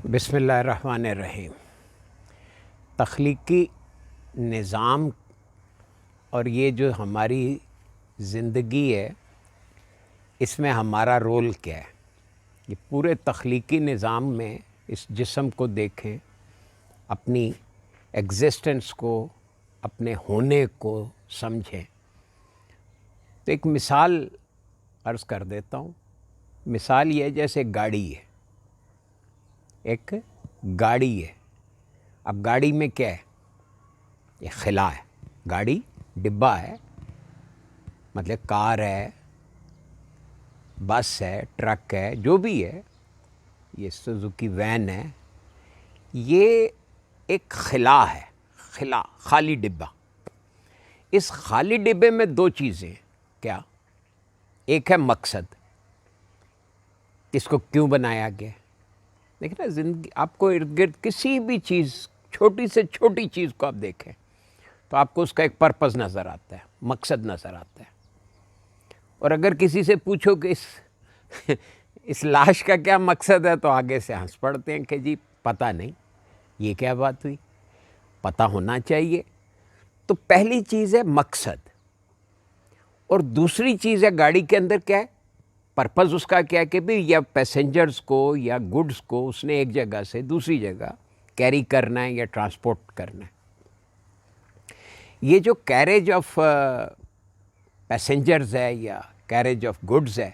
بسم اللہ الرحمن الرحیم۔ تخلیقی نظام اور یہ جو ہماری زندگی ہے، اس میں ہمارا رول کیا ہے؟ یہ پورے تخلیقی نظام میں اس جسم کو دیکھیں، اپنی ایگزسٹنس کو، اپنے ہونے کو سمجھیں۔ تو ایک مثال عرض کر دیتا ہوں۔ مثال یہ جیسے گاڑی ہے، ایک گاڑی ہے۔ اب گاڑی میں کیا ہے؟ یہ خلا ہے، گاڑی ڈبہ ہے، مطلب کار ہے، بس ہے، ٹرک ہے، جو بھی ہے، یہ سوزوکی وین ہے، یہ ایک خلا ہے، خلا خالی ڈبہ۔ اس خالی ڈبے میں دو چیزیں ہیں۔ کیا؟ ایک ہے مقصد، اس کو کیوں بنایا گیا؟ دیکھیں نا، زندگی آپ کو ارد گرد کسی بھی چیز، چھوٹی سے چھوٹی چیز کو آپ دیکھیں تو آپ کو اس کا ایک پرپز نظر آتا ہے، مقصد نظر آتا ہے۔ اور اگر کسی سے پوچھو کہ اس لاش کا کیا مقصد ہے، تو آگے سے ہنس پڑتے ہیں کہ جی پتہ نہیں، یہ کیا بات ہوئی، پتہ ہونا چاہیے۔ تو پہلی چیز ہے مقصد، اور دوسری چیز ہے گاڑی کے اندر کیا ہے؟ پرپز اس کا کیا ہے کہ بھی یا پیسنجرز کو یا گڈز کو اس نے ایک جگہ سے دوسری جگہ کیری کرنا ہے یا ٹرانسپورٹ کرنا ہے۔ یہ جو کیریج آف پیسنجرز ہے یا کیریج آف گڈز ہے،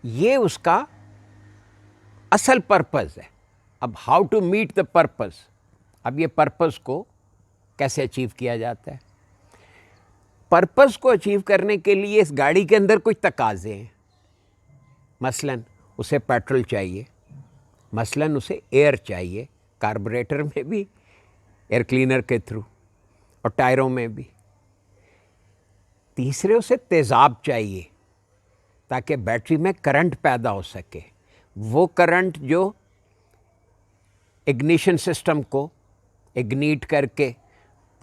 یہ اس کا اصل پرپز ہے۔ اب how to meet the purpose, اب یہ پرپز کو کیسے اچیو کیا جاتا ہے؟ پرپز کو اچیو کرنے کے لیے اس گاڑی کے اندر کچھ تقاضے ہیں۔ مثلاً اسے پیٹرول چاہیے، مثلاً اسے ایئر چاہیے، کاربوریٹر میں بھی، ایئر کلینر کے تھرو، اور ٹائروں میں بھی۔ تیسرے اسے تیزاب چاہیے تاکہ بیٹری میں کرنٹ پیدا ہو سکے، وہ کرنٹ جو اگنیشن سسٹم کو اگنیٹ کر کے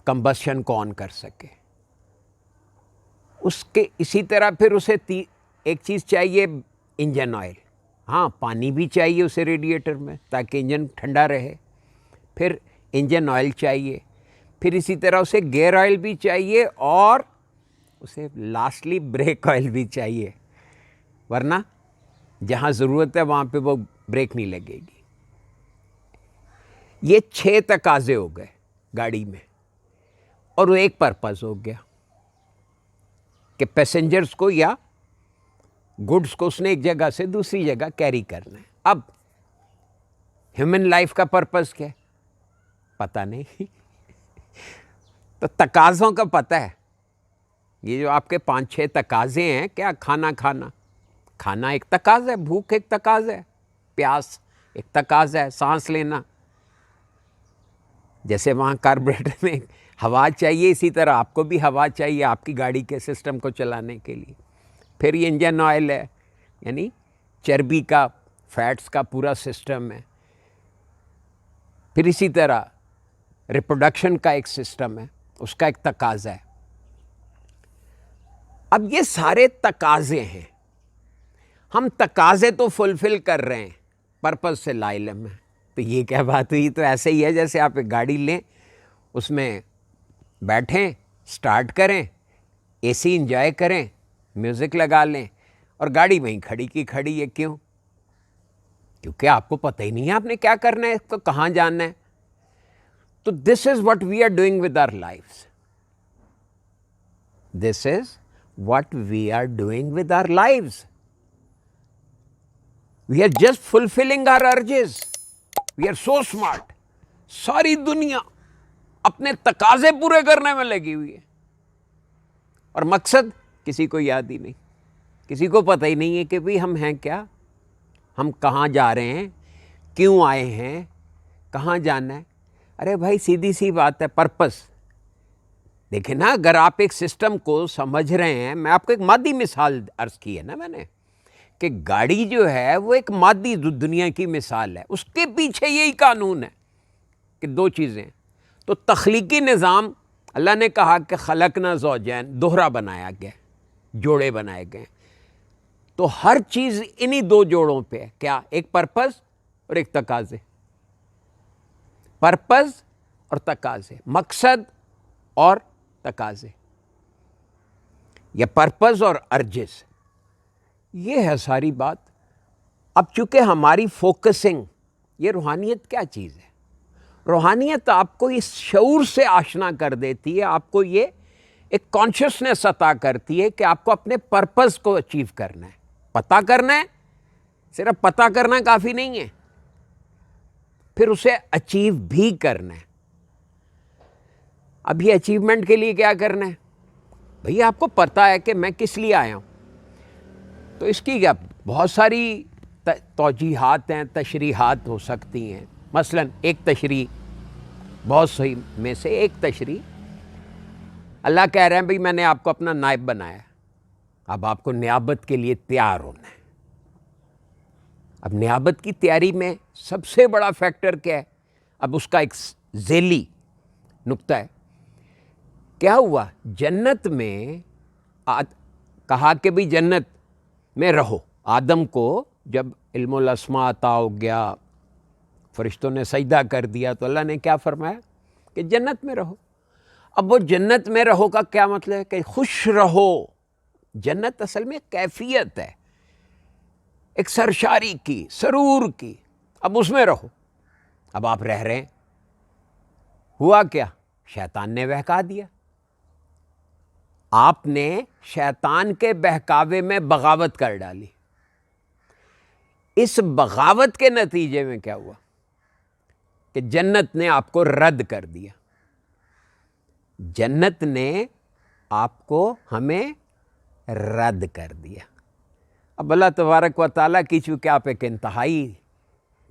کمبشن کو آن کر سکے۔ اس کے اسی طرح پھر اسے ایک چیز چاہیے، انجن آئل۔ ہاں، پانی بھی چاہیے اسے ریڈیٹر میں تاکہ انجن ٹھنڈا رہے۔ پھر انجن آئل چاہیے، پھر اسی طرح اسے گیئر آئل بھی چاہیے، اور اسے لاسٹلی بریک آئل بھی چاہیے، ورنہ جہاں ضرورت ہے وہاں پہ وہ بریک نہیں لگے گی۔ یہ 6 تقاضے ہو گئے گاڑی میں، اور وہ ایک پرپز ہو گیا کہ پیسنجرز کو یا گڈز کو اس نے ایک جگہ سے دوسری جگہ کیری کرنا ہے۔ اب ہیومن لائف کا پرپز کیا ہے؟ پتہ نہیں۔ تو تقاضوں کا پتہ ہے، یہ جو آپ کے 5-6 تقاضے ہیں، کیا کھانا کھانا ایک تقاضا ہے، بھوک ایک تقاضا ہے، پیاس ایک تقاضا ہے، سانس لینا، جیسے وہاں کاربوریٹر میں ہوا چاہیے، اسی طرح آپ کو بھی ہوا چاہیے آپ کی گاڑی کے سسٹم کو چلانے کے لیے۔ پھر یہ انجن آئل ہے، یعنی چربی کا، فیٹس کا پورا سسٹم ہے۔ پھر اسی طرح ریپروڈکشن کا ایک سسٹم ہے، اس کا ایک تقاضا ہے۔ اب یہ سارے تقاضے ہیں، ہم تقاضے تو فلفل کر رہے ہیں، پرپز سے لا علم ہے۔ تو یہ کیا بات ہوئی؟ تو ایسے ہی ہے جیسے آپ ایک گاڑی لیں، اس میں بیٹھیں، سٹارٹ کریں، اے سی انجوائے کریں، میوزک لگا لیں، اور گاڑی وہیں کھڑی کی کھڑی ہے۔ کیوں؟ کیونکہ آپ کو پتہ ہی نہیں ہے آپ نے کیا کرنا ہے، اس کو کہاں جانا ہے۔ تو this is what we are doing with our lives, this is what we are doing with our lives. We are just fulfilling our urges, we are so smart. ساری دنیا اپنے تقاضے پورے کرنے میں لگی ہوئی ہے، اور مقصد کسی کو یاد ہی نہیں، کسی کو پتہ ہی نہیں ہے کہ بھی ہم ہیں کیا، ہم کہاں جا رہے ہیں، کیوں آئے ہیں، کہاں جانا ہے۔ ارے بھائی سیدھی سی بات ہے، پرپس۔ دیکھیں نا، اگر آپ ایک سسٹم کو سمجھ رہے ہیں، میں آپ کو ایک مادی مثال عرض کی ہے نا میں نے، کہ گاڑی جو ہے وہ ایک مادی دنیا کی مثال ہے، اس کے پیچھے یہی قانون ہے کہ دو چیزیں۔ تو تخلیقی نظام، اللہ نے کہا کہ خلقنا زوجین، دوہرا بنایا گیا، جوڑے بنائے گئے، تو ہر چیز انہی دو جوڑوں پہ ہے۔ کیا؟ ایک پرپز اور ایک تقاضے۔ پرپز اور تقاضے، مقصد اور تقاضے، یا پرپز اور ارجز، یہ ہے ساری بات۔ اب چونکہ ہماری فوکسنگ، یہ روحانیت کیا چیز ہے؟ روحانیت آپ کو اس شعور سے آشنا کر دیتی ہے، آپ کو یہ ایک کانشیسنیس عطا کرتی ہے کہ آپ کو اپنے پرپز کو اچیو کرنا ہے، پتہ کرنا ہے۔ صرف پتہ کرنا کافی نہیں ہے، پھر اسے اچیو بھی کرنا ہے۔ اب یہ اچیومنٹ کے لیے کیا کرنا ہے؟ بھئی آپ کو پتہ ہے کہ میں کس لیے آیا ہوں، تو اس کی کیا بہت ساری توجیحات ہیں، تشریحات ہو سکتی ہیں۔ مثلا ایک تشریح، بہت صحیح میں سے ایک تشریح، اللہ کہہ رہے ہیں بھئی میں نے آپ کو اپنا نائب بنایا، اب آپ کو نیابت کے لیے تیار ہونا ہے۔ اب نیابت کی تیاری میں سب سے بڑا فیکٹر کیا ہے؟ اب اس کا ایک ذیلی نقطہ ہے، کیا ہوا؟ جنت میں کہا کہ بھی جنت میں رہو۔ آدم کو جب علم الاسماء عطا ہو گیا، فرشتوں نے سجدہ کر دیا، تو اللہ نے کیا فرمایا کہ جنت میں رہو۔ اب وہ جنت میں رہو کا کیا مطلب ہے؟ کہ خوش رہو۔ جنت اصل میں کیفیت ہے، ایک سرشاری کی، سرور کی، اب اس میں رہو۔ اب آپ رہ رہے ہیں، ہوا کیا؟ شیطان نے بہکا دیا، آپ نے شیطان کے بہکاوے میں بغاوت کر ڈالی۔ اس بغاوت کے نتیجے میں کیا ہوا کہ جنت نے آپ کو رد کر دیا۔ جنت نے آپ کو، ہمیں رد کر دیا۔ اب اللہ تبارک و تعالیٰ کی چونکہ آپ ایک انتہائی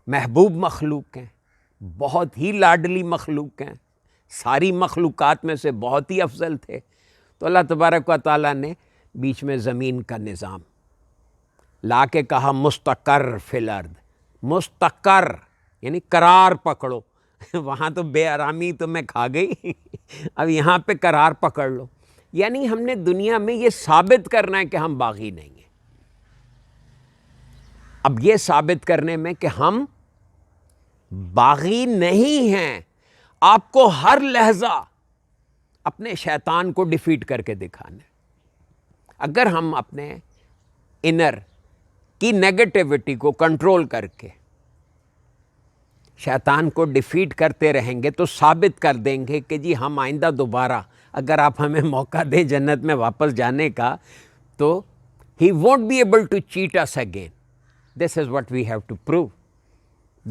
محبوب مخلوق ہیں، بہت ہی لاڈلی مخلوق ہیں، ساری مخلوقات میں سے بہت ہی افضل تھے، تو اللہ تبارک و تعالیٰ نے بیچ میں زمین کا نظام لا کے کہا مستقر فی الارض۔ مستقر یعنی قرار پکڑو، وہاں تو بے آرامی تمہیں کھا گئی، اب یہاں پہ قرار پکڑ لو۔ یعنی ہم نے دنیا میں یہ ثابت کرنا ہے کہ ہم باغی نہیں ہیں۔ اب یہ ثابت کرنے میں کہ ہم باغی نہیں ہیں، آپ کو ہر لحظہ اپنے شیطان کو ڈیفیٹ کر کے دکھانا ہے۔ اگر ہم اپنے انر کی نیگیٹیوٹی کو کنٹرول کر کے شیطان کو ڈیفیٹ کرتے رہیں گے تو ثابت کر دیں گے کہ جی ہم آئندہ دوبارہ اگر آپ ہمیں موقع دیں جنت میں واپس جانے کا تو he won't be able to cheat us again. This is what we have to prove.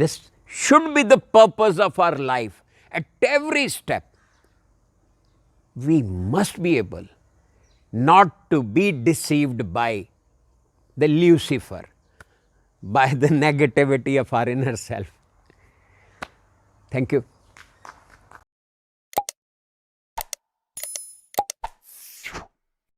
This should be the purpose of our life. At every step, we must be able not to be deceived by the Lucifer, by the negativity of our inner self. Thank you.